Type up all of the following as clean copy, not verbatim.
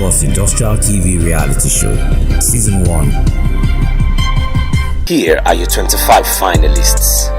First Industrial TV Reality Show, Season 1. Here are your 25 finalists.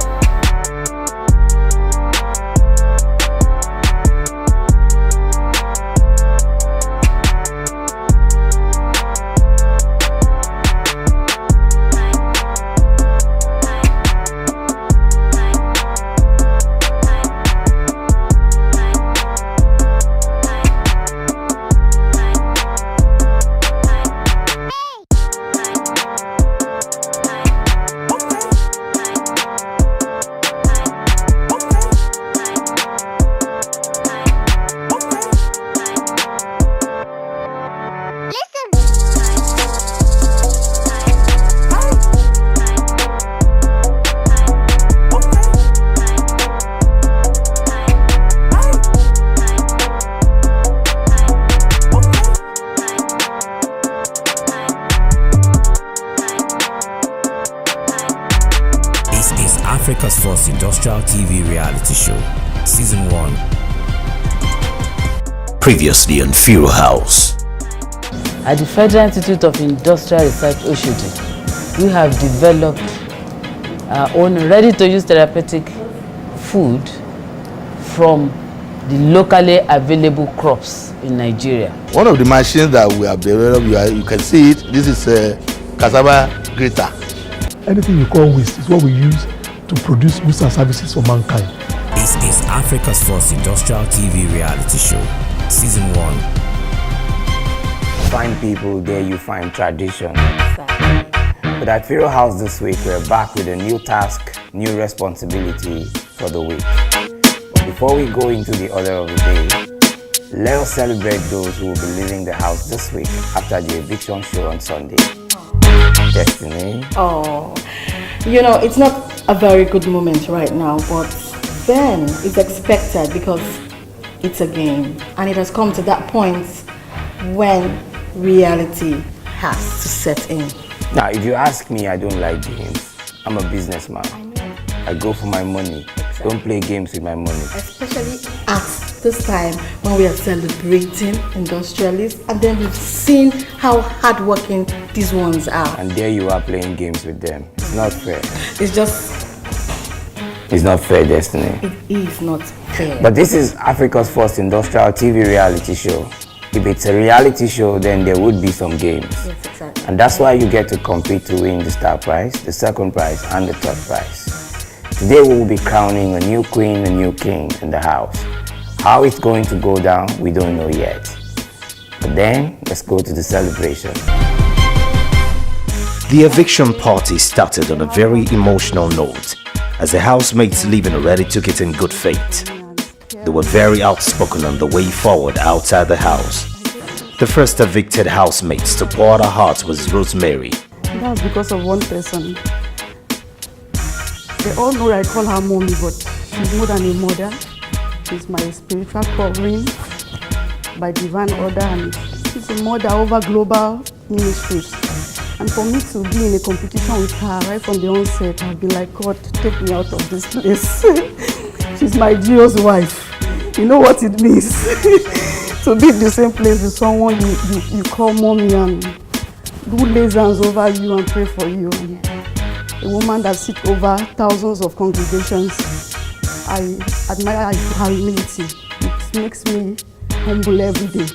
Africa's first industrial TV reality show, Season 1. Previously on Fiiro House. At the Federal Institute of Industrial Research, Oshodi, we have developed our own ready-to-use therapeutic food from the locally available crops in Nigeria. One of the machines that we have developed, you can see it, this is a cassava grater. Anything you call waste is what we use to produce goods and services for mankind. This is Africa's first industrial TV reality show, Season 1. Find people, there you find tradition. But at Fiiro House this week, we're back with a new task, new responsibility for the week. But before we go into the order of the day, let us celebrate those who will be leaving the house this week after the eviction show on Sunday. Destiny. Oh, you know, it's not a very good moment right now, but then it's expected because it's a game, and it has come to that point when reality has to set in. Now, if you ask me, I don't like games. I'm a businessman. I go for my money. Exactly. Don't play games with my money. Especially at this time when we are celebrating industrialists, and then we've seen how hardworking these ones are. And there you are playing games with them. It's not fair. It's not fair, Destiny. It is not fair. But this is Africa's first industrial TV reality show. If it's a reality show, then there would be some games. Yes, exactly. And that's why you get to compete to win the star prize, the second prize, and the third prize. Today we will be crowning a new queen, a new king in the house. How it's going to go down, we don't know yet. But then, let's go to the celebration. The eviction party started on a very emotional note as the housemates leaving already took it in good faith. They were very outspoken on the way forward outside the house. The first evicted housemates to pour out her heart was Rosemary. That's because of one person. They all know I call her mommy, but she's more than a mother. She's my spiritual covering by divine order, and she's a mother over global ministries. And for me to be in a competition with her right from the onset, I've been like, God, take me out of this place. She's my Gio's wife. You know what it means to be in the same place with someone you call mommy and who lays hands over you and pray for you. A woman that sits over thousands of congregations. I admire her humility. It makes me humble every day.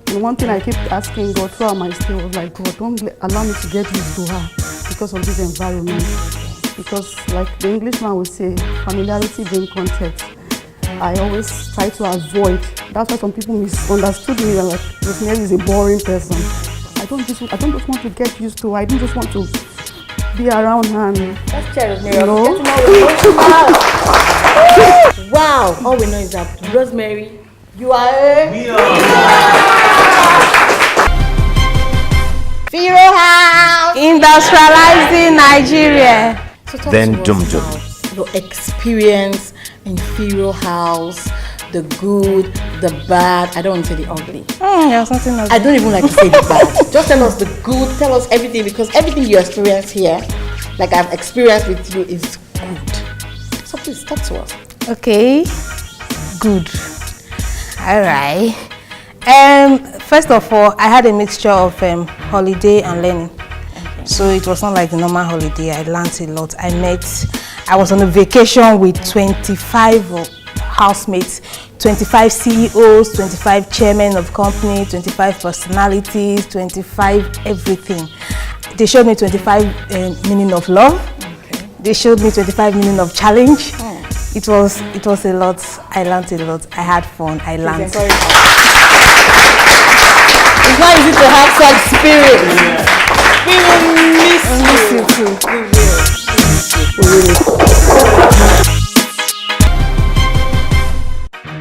And one thing I keep asking God throughout my stay was like, God, don't allow me to get used to her because of this environment. Because like the Englishman would say, familiarity brings context. I always try to avoid. That's why some people misunderstood me. Like, Rosemary is a boring person. I don't just want to get used to her. I don't just want to be around her. That's true, Rosemary. You know? Wow! All we know is that Rosemary, you are a... We are. Fiiro House! Industrializing Nigeria. So talk Then to us Dum Dum. about your experience in Fiiro House, the good, the bad. I don't want to say the ugly. I don't even like to say the bad. Just tell us the good, tell us everything, because everything you experience here, like I've experienced with you, is good. So please talk to us. Okay, good. All right. First of all, I had a mixture of holiday and learning. So it was not like the normal holiday. I learned a lot. I was on a vacation with 25 housemates, 25 CEOs, 25 chairmen of company, 25 personalities, 25 everything. They showed me 25 meaning of love. Okay. They showed me 25 meaning of challenge. It was a lot. I learned a lot. I had fun. I learned. It's not easy to have such spirit. We will miss you too. We will.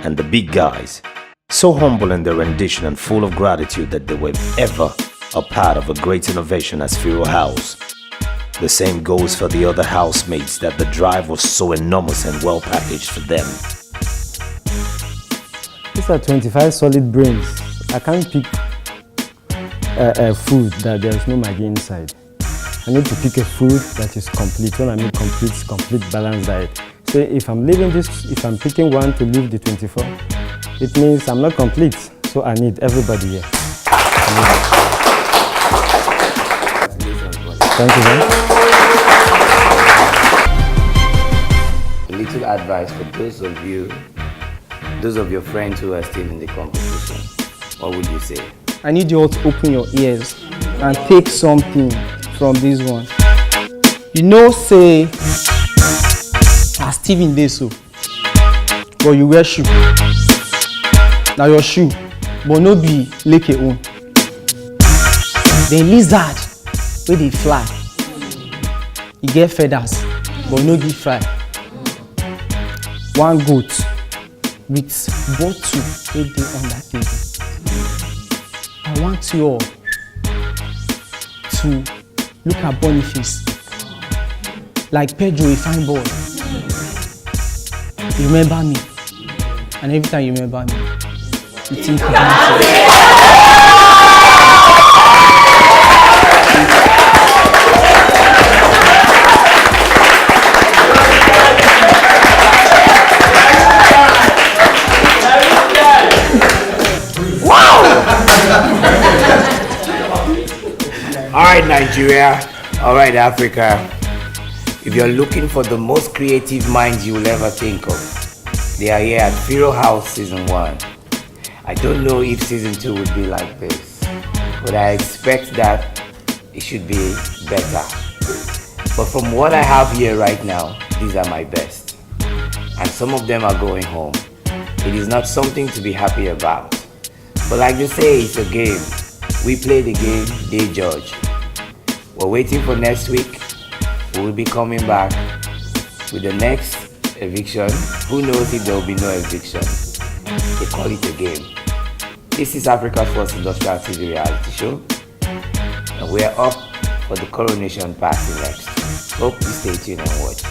And the big guys, so humble in their rendition and full of gratitude that they were ever a part of a great innovation as Fiiro House. The same goes for the other housemates, that the drive was so enormous and well packaged for them. These are 25 solid brains. I can't pick a food that there is no Maggi inside. I need to pick a food that is complete. When I mean complete balanced diet. So if I'm picking one to leave the 24, it means I'm not complete. So I need everybody here. Thank you, man. A little advice for those of your friends who are still in the competition. What would you say? I need you all to open your ears and take something from this one. You know, say, Steven dey so, but you wear shoe. Now your shoe, but no be leke own. The lizard, where they fly, you get feathers, but no give fly. One goat with bottle wey dey on that table. I want you all to look at Boniface like Pedro, a fine boy. You remember me, and every time you remember me, you think about it. All right, Nigeria. All right, Africa. If you're looking for the most creative minds you will ever think of, they are here at Fiiro House Season 1. I don't know if Season 2 would be like this, but I expect that it should be better. But from what I have here right now, these are my best. And some of them are going home. It is not something to be happy about. But like they say, it's a game. We play the game, they judge. We're waiting for next week. We will be coming back with the next eviction. Who knows if there will be no eviction? They call it a game. This is Africa's first industrial TV reality show, and we are up for the coronation party next. Hope you stay tuned and watch.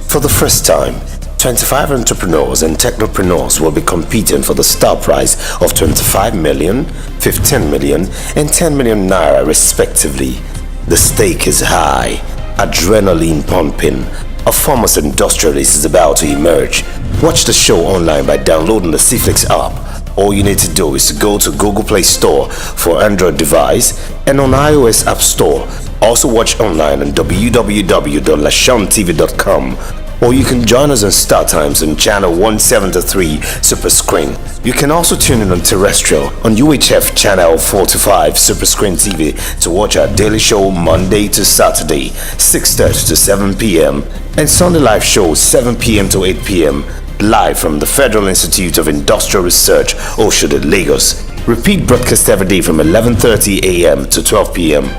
For the first time, 25 entrepreneurs and technopreneurs will be competing for the star prize of 25 million, 15 million, and 10 million naira respectively. The stake is high, adrenaline pumping. A famous industrialist is about to emerge. Watch the show online by downloading the CFlix app. All you need to do is to go to Google Play Store for Android device and on iOS App Store. Also watch online on www.lashontv.com. Or you can join us on Star Times on channel 173 Super Screen. You can also tune in on terrestrial on UHF channel 425 Super Screen TV to watch our daily show Monday to Saturday 6:30 to 7 p.m. and Sunday live shows 7 p.m. to 8 p.m. live from the Federal Institute of Industrial Research, Oshodi, Lagos. Repeat broadcast every day from 11:30 a.m. to 12 p.m.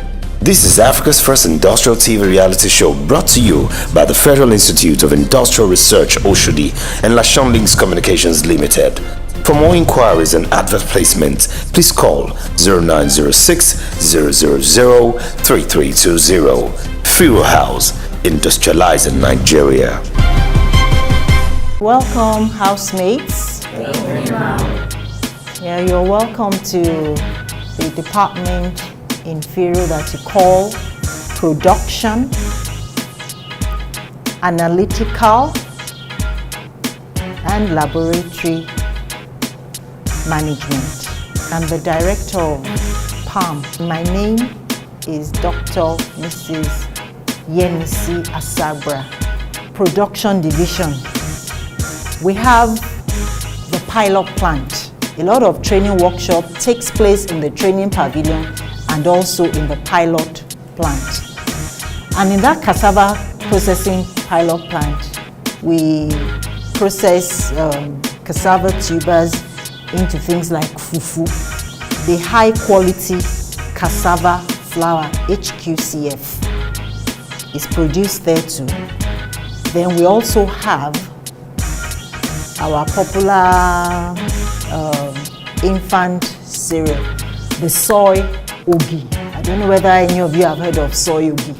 This is Africa's first industrial TV reality show brought to you by the Federal Institute of Industrial Research, Oshodi, and Lashon Links Communications Limited. For more inquiries and advert placement, please call 0906-000-3320. Fiiro House, industrializing Nigeria. Welcome, housemates. Yeah, you're welcome to the department in Fiiro that you call production, analytical, and laboratory Management. I'm the director of PALM. My name is Dr. Mrs. Yemisi Asabra. Production Division. We have the pilot plant. A lot of training workshop takes place in the training pavilion and also in the pilot plant. And in that cassava processing pilot plant, we process cassava tubers into things like fufu, the high quality cassava flour, HQCF, is produced there too. Then we also have our popular infant cereal, the soy ogi. I don't know whether any of you have heard of soy ogi.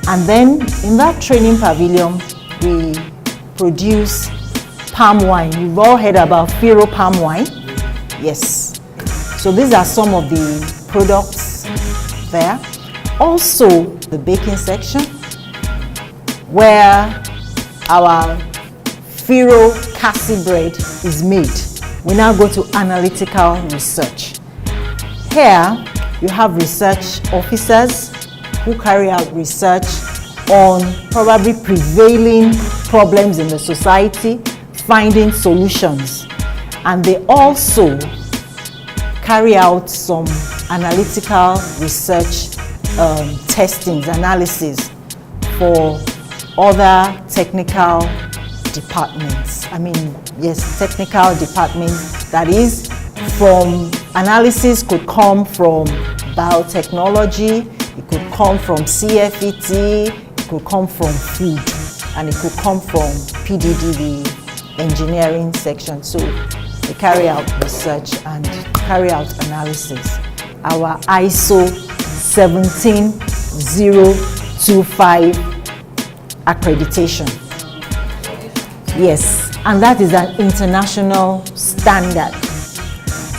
And then in that training pavilion, we produce palm wine. You've all heard about Fiiro palm wine? Yes. So these are some of the products there. Also, the baking section, where our Fiiro Cassie bread is made. We now go to analytical research. Here, you have research officers who carry out research on probably prevailing problems in the society, finding solutions. And they also carry out some analytical research testings, analysis for other technical departments. Technical departments, that is, from analysis could come from biotechnology, it could come from CFET, it could come from food, and it could come from PDD, the engineering section. So they carry out research and carry out analysis. Our ISO 17025 accreditation. Yes, and that is an international standard.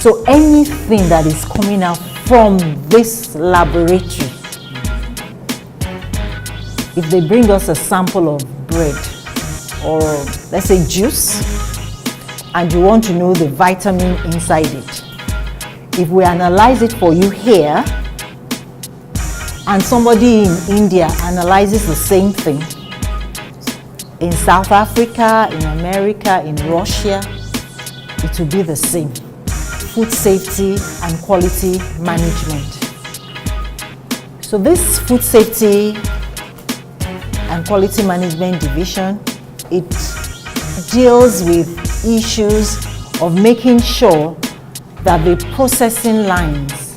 So anything that is coming out from this laboratory, if they bring us a sample of bread or let's say juice, and you want to know the vitamin inside it, if we analyze it for you here, and somebody in India analyzes the same thing, in South Africa, in America, in Russia, it will be the same. Food safety and quality management. So this food safety and quality management division, it deals with issues of making sure that the processing lines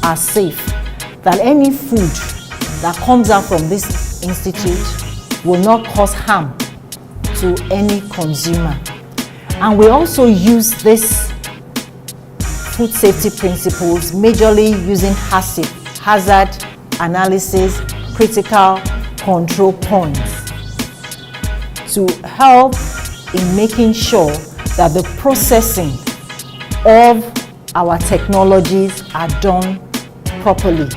are safe, that any food that comes out from this institute will not cause harm to any consumer. And we also use this food safety principles majorly using hazard analysis, critical control points to help in making sure that the processing of our technologies are done properly,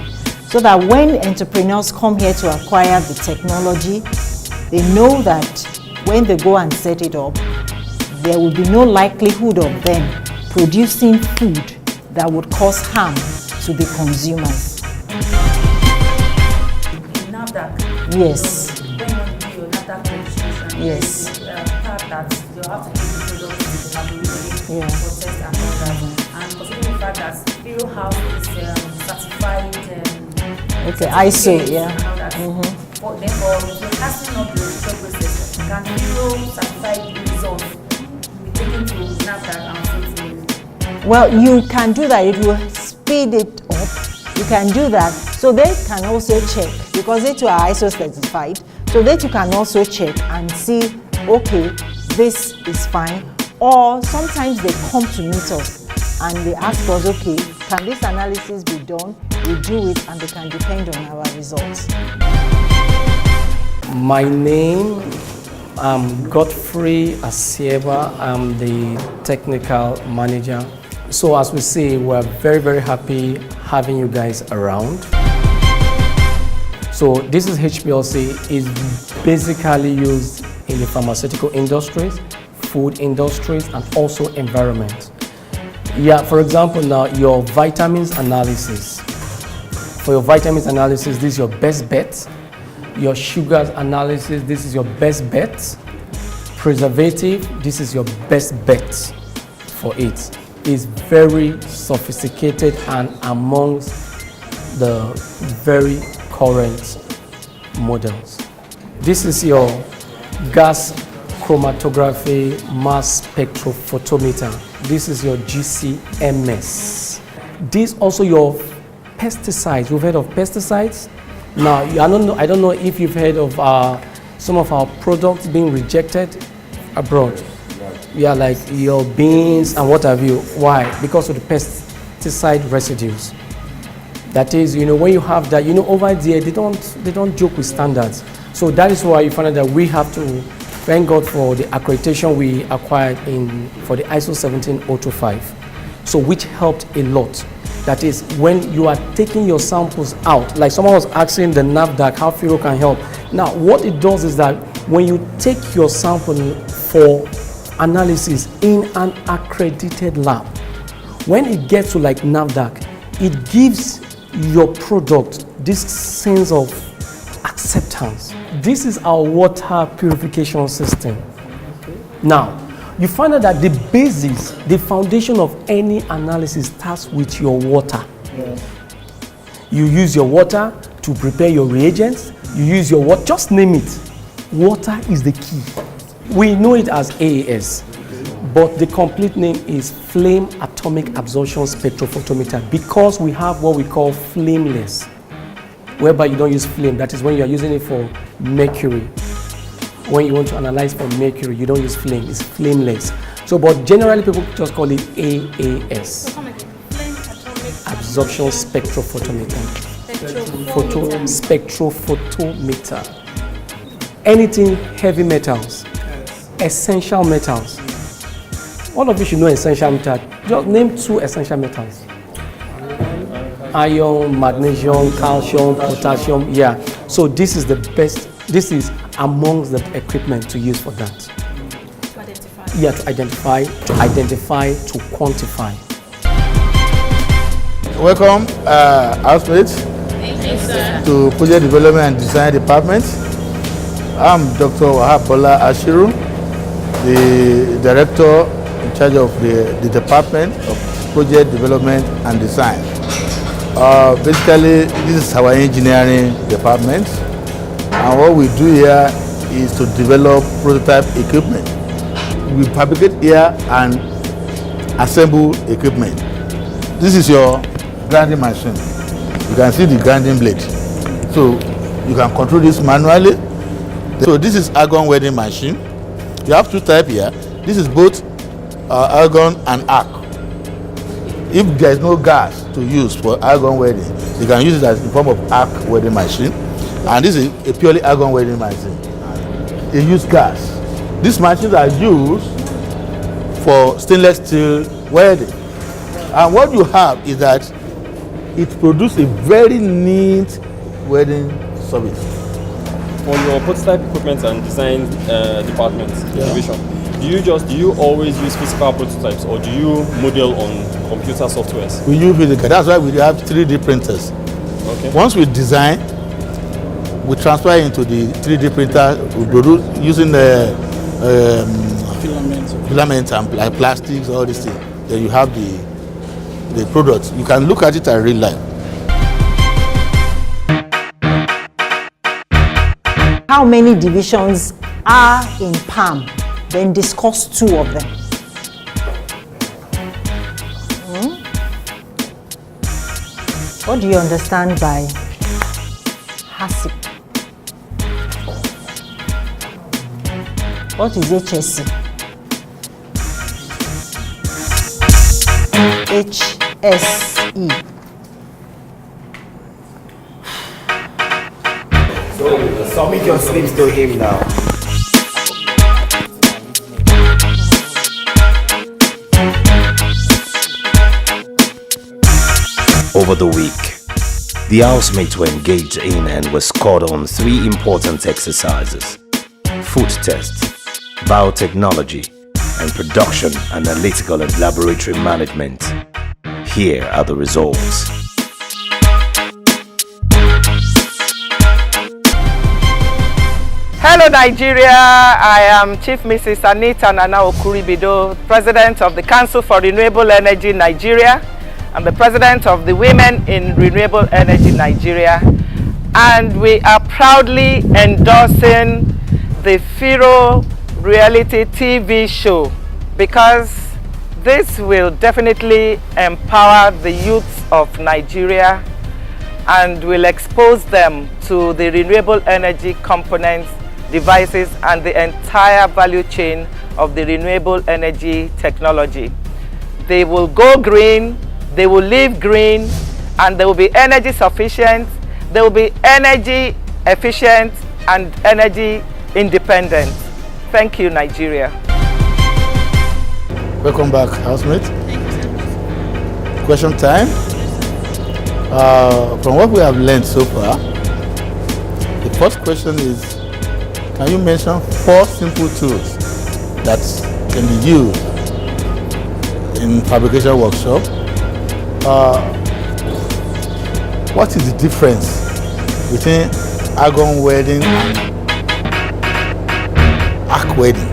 so that when entrepreneurs come here to acquire the technology, they know that when they go and set it up, there will be no likelihood of them producing food that would cause harm to the consumers. Yes. Yes. Okay, ISO, yeah. Well, you can do that. It will speed it up. You can do that. So they can also check, because they too are ISO certified. So they too can also check and see, okay, this is fine. Or sometimes they come to meet us and they ask us, okay, can this analysis be done? We do it and they can depend on our results. My name, I'm Godfrey Asieba. I'm the technical manager. So as we see, we're very, very happy having you guys around. So this is HPLC, is basically used in the pharmaceutical industries food industries, and also environment. Yeah, for example, now your vitamins analysis. For your vitamins analysis, this is your best bet. Your sugars analysis, this is your best bet. Preservative, this is your best bet for it. It's very sophisticated and amongst the very current models. This is your gas chromatography mass spectrophotometer. This is your GCMS. This also your pesticides. You've heard of pesticides? Now, I don't know if you've heard of some of our products being rejected abroad. Yeah, like your beans and what have you. Why? Because of the pesticide residues. That is, when you have that, over there they don't joke with standards. So that is why you find out that we have to thank God for the accreditation we acquired for the ISO 17025. So which helped a lot. That is, when you are taking your samples out, like someone was asking the NAFDAC how Fiiro can help. Now, what it does is that when you take your sample for analysis in an accredited lab, when it gets to like NAFDAC, it gives your product this sense of acceptance. This is our water purification system. Now, you find out that the basis, the foundation of any analysis starts with your water. Yes. You use your water to prepare your reagents. You use your water, just name it. Water is the key. We know it as AAS, but the complete name is Flame Atomic Absorption Spectrophotometer, because we have what we call flameless, whereby you don't use flame. That is when you are using it for mercury. When you want to analyze for mercury, you don't use flame, it's flameless. So, but generally people just call it AAS. Absorption spectrophotometer. Spectrophotometer. Anything heavy metals, essential metals. All of you should know essential metals. Just name 2 essential metals. Iron, magnesium, calcium, potassium. Yeah. So this is the best. This is amongst the equipment to use for that. To identify. Yeah, to identify, to quantify. Welcome, housemates, to Project Development and Design Department. I'm Dr. Wahab Bola Ashiru, the Director in charge of the Department of Project Development and Design. Basically, this is our engineering department. And what we do here is to develop prototype equipment. We fabricate here and assemble equipment. This is your grinding machine. You can see the grinding blade. So you can control this manually. So this is argon welding machine. You have 2 types here. This is both argon and arc. If there is no gas to use for argon welding, you can use it as in form of arc welding machine. And this is a purely argon welding machine. It uses gas. These machines are used for stainless steel welding. And what you have is that it produces a very neat welding service. For your prototype equipment and design department division, do you always use physical prototypes, or do you model on computer softwares? We use physical. That's why we have 3D printers. Okay. Once we design, we transfer into the 3D printer. We produce using the filament and plastics, all these things. Then you have the product. You can look at it in real life. How many divisions are in PAM? Then discuss 2 of them. What do you understand by HACCP? What is HSC? HSE. So submit your slips to him now. Over the week, the housemates were engaged in and were scored on 3 important exercises: food test, biotechnology, and production analytical and laboratory management. Here are the results. Hello Nigeria, I am Chief Mrs. Anita Nana Okuribido, President of the Council for Renewable Energy Nigeria and the President of the Women in Renewable Energy Nigeria. And we are proudly endorsing the Fiiro reality TV show because this will definitely empower the youth of Nigeria and will expose them to the renewable energy components, devices, and the entire value chain of the renewable energy technology. They will go green, they will live green, and they will be energy sufficient, they will be energy efficient and energy independent. Thank you, Nigeria. Welcome back, housemate. Question time. From what we have learned so far, the first question is, can you mention 4 simple tools that can be used in fabrication workshop? What is the difference between argon welding and arc welding?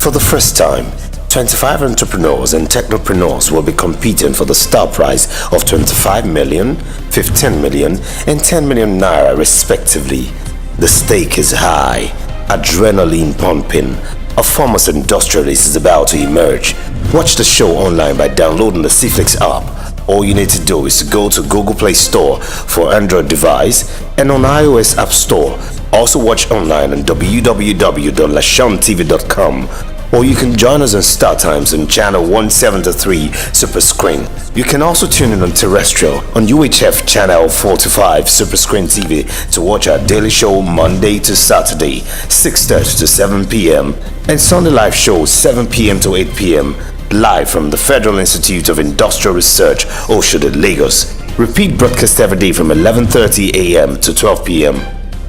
For the first time, 25 entrepreneurs and technopreneurs will be competing for the star prize of 25 million, 15 million, and 10 million naira respectively. The stake is high, adrenaline pumping. A famous industrialist is about to emerge. Watch the show online by downloading the CFlix app. All you need to do is to go to Google Play Store for Android device and on iOS App Store. Also watch online on www.lashontv.com, or you can join us on Star Times on channel 173 Super Screen. You can also tune in on terrestrial on UHF channel 45 Super Screen TV to watch our daily show Monday to Saturday 6:30 to 7 p.m. and Sunday live show 7 p.m. to 8 p.m. live from the Federal Institute of Industrial Research, Oshodi, Lagos. Repeat broadcast every day from 11:30 a.m. to 12 p.m.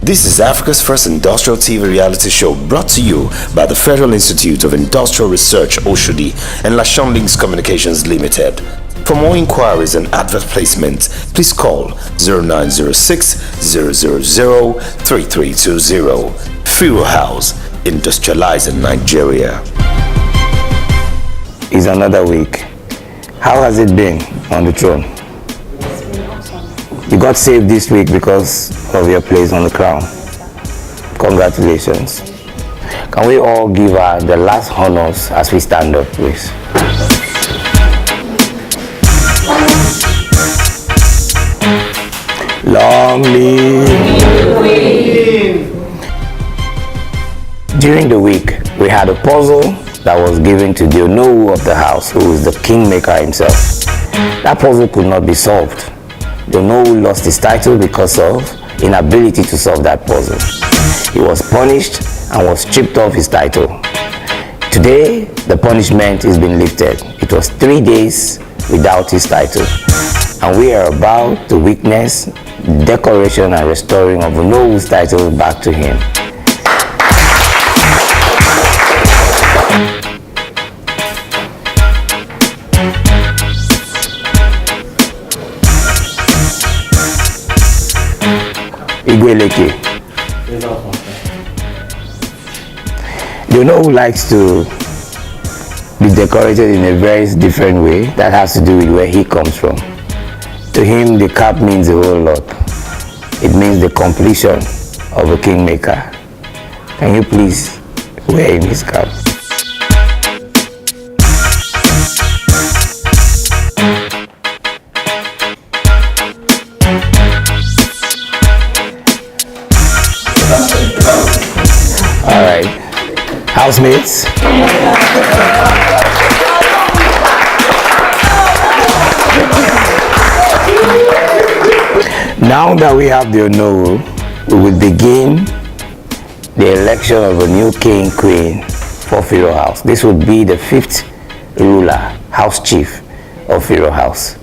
This is Africa's first industrial TV reality show brought to you by the Federal Institute of Industrial Research, Oshodi, and Lashon Links Communications Limited. For more inquiries and advert placement, please call 0906 000 3320. Fiiro House, industrializing Nigeria. It's another week. How has it been on the throne? You got saved this week because of your place on the crown. Congratulations. Can we all give her the last honors as we stand up, please? Long live. During the week, we had a puzzle that was given to the Onowu of the house, who is the kingmaker himself. That puzzle could not be solved. The Onowu lost his title because of inability to solve that puzzle. He was punished and was stripped of his title. Today, the punishment has been lifted. It was 3 days without his title. And we are about to witness decoration and restoring of Onowu's title back to him. Igweleke. You know who likes to be decorated in a very different way? That has to do with where he comes from. To him, the cap means a whole lot. It means the completion of a kingmaker. Can you please wear him his cap? housemates. Now that we have the honor, we will begin the election of a new king queen for Fiiro House. This will be the 5th ruler, house chief of Fiiro House.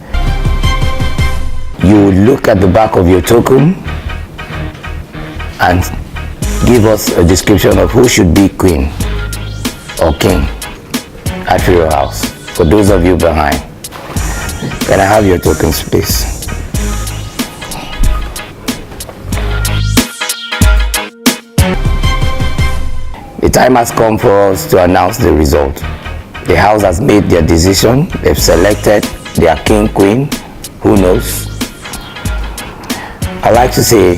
You will look at the back of your token and give us a description of who should be queen or king at Fiiro House. For those of you behind, can I have your tokens, please? The time has come for us to announce the result. The house has made their decision. They've selected their king, queen. Who knows? I'd like to say,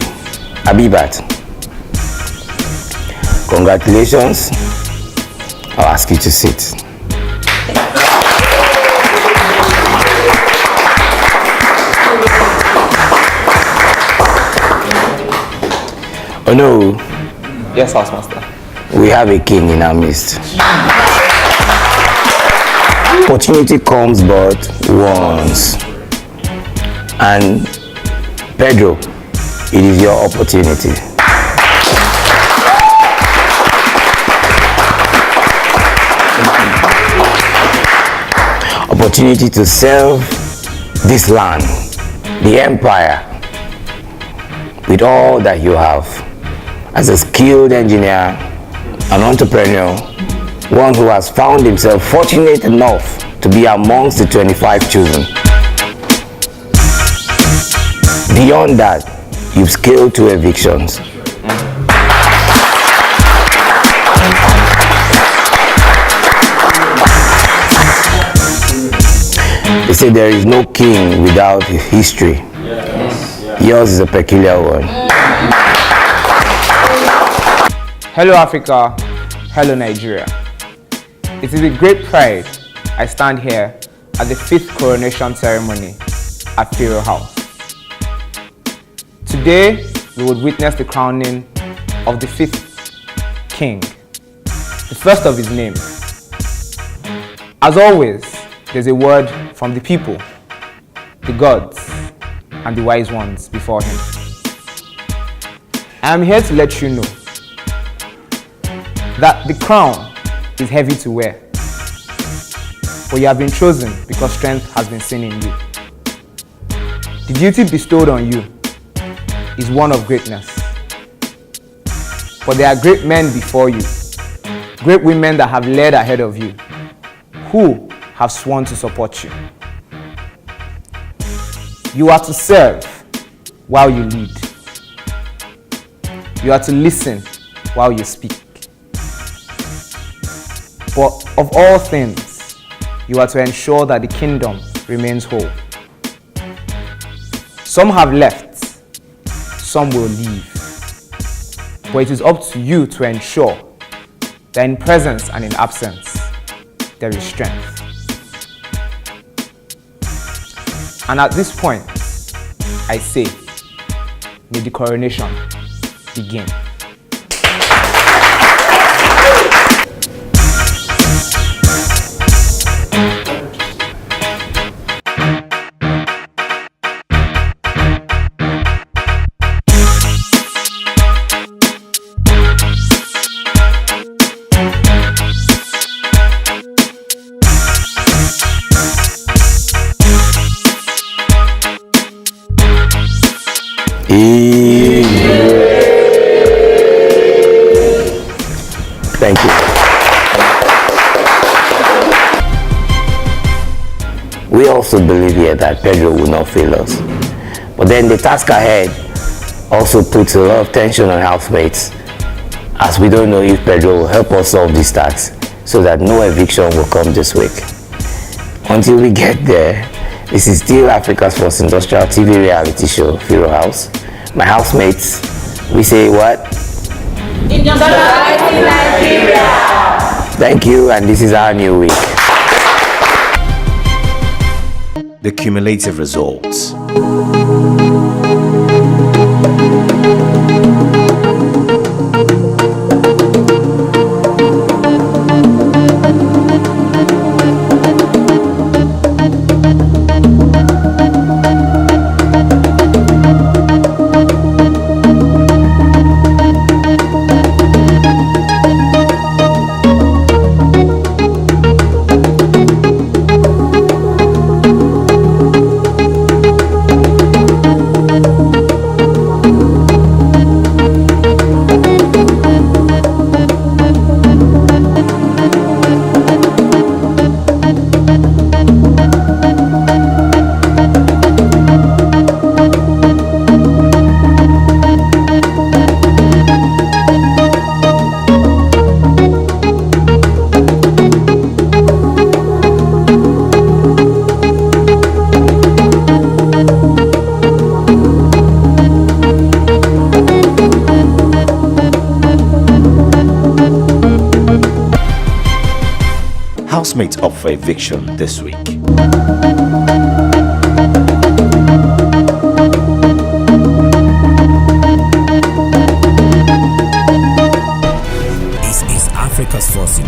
Abibat, congratulations. I'll ask you to sit. Oh no. Yes, Housemaster. We have a king in our midst. Opportunity comes but once. And Pedro, it is your opportunity. Opportunity to serve this land, the empire, with all that you have. As a skilled engineer, an entrepreneur, one who has found himself fortunate enough to be amongst the 25 chosen. Beyond that, you've scaled 2 evictions. They say there is no king without history. Yours is a peculiar one. Hello Africa, hello Nigeria. It is with great pride I stand here at the 5th coronation ceremony at Fiiro House. Today, we would witness the crowning of the 5th king, the first of his name. As always, there's a word from the people, the gods, and the wise ones before him. I am here to let you know that the crown is heavy to wear, but you have been chosen because strength has been seen in you. The duty bestowed on you is one of greatness, but there are great men before you, great women that have led ahead of you, who have sworn to support you. You are to serve while you lead. You are to listen while you speak. But of all things, you are to ensure that the kingdom remains whole. Some have left, some will leave. But it is up to you to ensure that in presence and in absence, there is strength. And at this point, I say, may the coronation begin. Thank you. We also believe here that Pedro will not fail us. But then the task ahead also puts a lot of tension on housemates, as we don't know if Pedro will help us solve this task so that no eviction will come this week. Until we get there, this is still Africa's first industrial TV reality show, Fiiro House. My housemates, we say what? Industrializing Nigeria! Thank you, and this is our new week. The cumulative results. housemates up for eviction this week. This is Africa's first